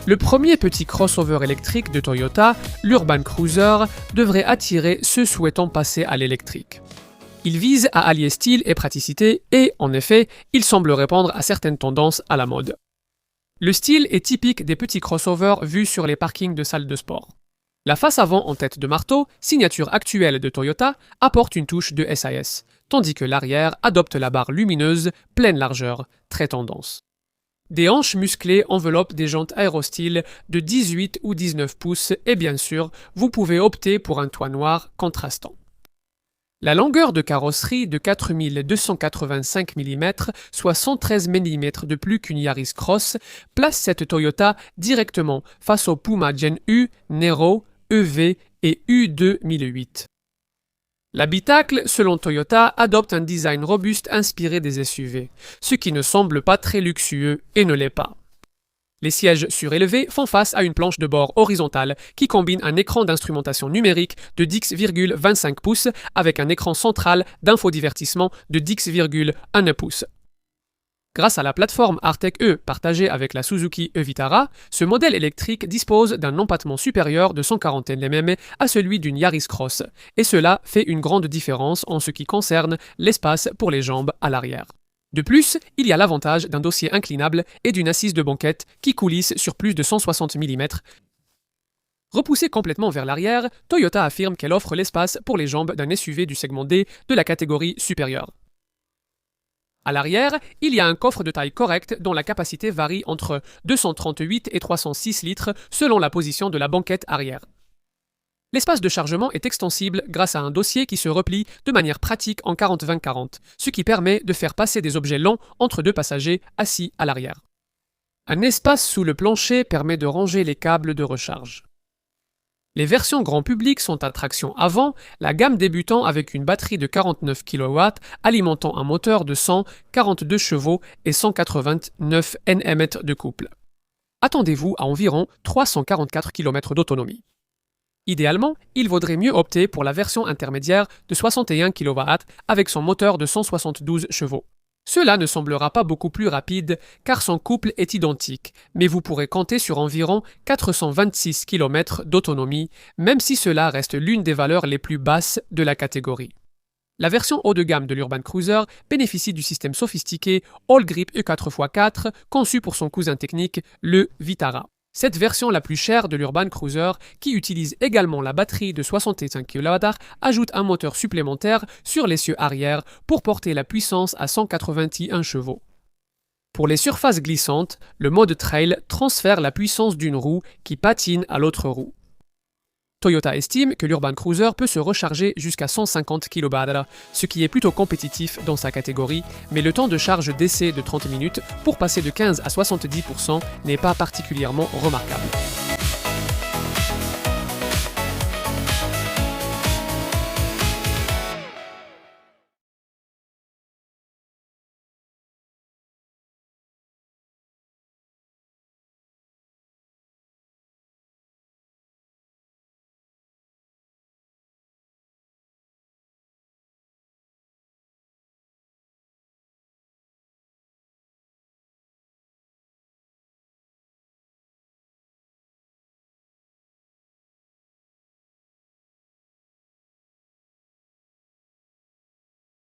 Le premier petit crossover électrique de Toyota, l'Urban Cruiser, devrait attirer ceux souhaitant passer à l'électrique. Il vise à allier style et praticité et, en effet, il semble répondre à certaines tendances à la mode. Le style est typique des petits crossovers vus sur les parkings de salles de sport. La face avant en tête de marteau, signature actuelle de Toyota, apporte une touche de SAS, tandis que l'arrière adopte la barre lumineuse, pleine largeur, très tendance. Des hanches musclées enveloppent des jantes aérostyles de 18 ou 19 pouces et bien sûr, vous pouvez opter pour un toit noir contrastant. La longueur de carrosserie de 4285 mm, soit 113 mm de plus qu'une Yaris Cross, place cette Toyota directement face au Puma Gen U, Nero, EV et U2 1008. L'habitacle, selon Toyota, adopte un design robuste inspiré des SUV, ce qui ne semble pas très luxueux et ne l'est pas. Les sièges surélevés font face à une planche de bord horizontale qui combine un écran d'instrumentation numérique de 10,25 pouces avec un écran central d'infodivertissement de 10,1 pouces. Grâce à la plateforme Artec-E partagée avec la Suzuki e-Vitara, ce modèle électrique dispose d'un empattement supérieur de 140 Nm à celui d'une Yaris Cross, et cela fait une grande différence en ce qui concerne l'espace pour les jambes à l'arrière. De plus, il y a l'avantage d'un dossier inclinable et d'une assise de banquette qui coulisse sur plus de 160 mm. Repoussée complètement vers l'arrière, Toyota affirme qu'elle offre l'espace pour les jambes d'un SUV du segment D de la catégorie supérieure. À l'arrière, il y a un coffre de taille correcte dont la capacité varie entre 238 et 306 litres selon la position de la banquette arrière. L'espace de chargement est extensible grâce à un dossier qui se replie de manière pratique en 40-20-40, ce qui permet de faire passer des objets longs entre deux passagers assis à l'arrière. Un espace sous le plancher permet de ranger les câbles de recharge. Les versions grand public sont à traction avant, la gamme débutant avec une batterie de 49 kW alimentant un moteur de 142 chevaux et 189 Nm de couple. Attendez-vous à environ 344 km d'autonomie. Idéalement, il vaudrait mieux opter pour la version intermédiaire de 61 kW avec son moteur de 172 chevaux. Cela ne semblera pas beaucoup plus rapide car son couple est identique, mais vous pourrez compter sur environ 426 km d'autonomie, même si cela reste l'une des valeurs les plus basses de la catégorie. La version haut de gamme de l'Urban Cruiser bénéficie du système sophistiqué All Grip E4x4 conçu pour son cousin technique, le Vitara. Cette version la plus chère de l'Urban Cruiser, qui utilise également la batterie de 65 kWh, ajoute un moteur supplémentaire sur l'essieu arrière pour porter la puissance à 181 chevaux. Pour les surfaces glissantes, le mode Trail transfère la puissance d'une roue qui patine à l'autre roue. Toyota estime que l'Urban Cruiser peut se recharger jusqu'à 150 kWh, ce qui est plutôt compétitif dans sa catégorie, mais le temps de charge d'essai de 30 minutes pour passer de 15 à 70% n'est pas particulièrement remarquable.